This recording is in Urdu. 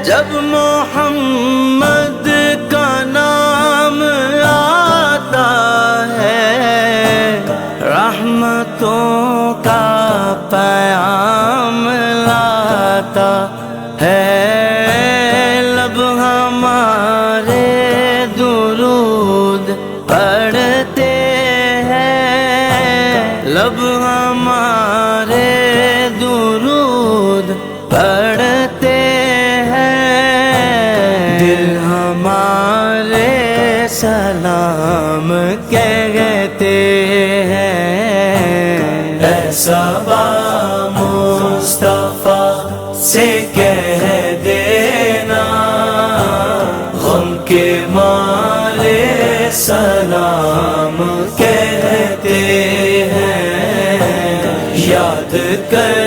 جب محمد کا نام آتا ہے رحمتوں کا پیام لاتا ہے، لب ہمارے درود پڑھتے ہیں، لب ہمارے درود پڑھتے ہیں، دل ہمارے سلام کہتے ہیں۔ ایسا با مصطفیٰ سے کہہ دینا غم کے مارے سلام کہتے ہیں، یاد کر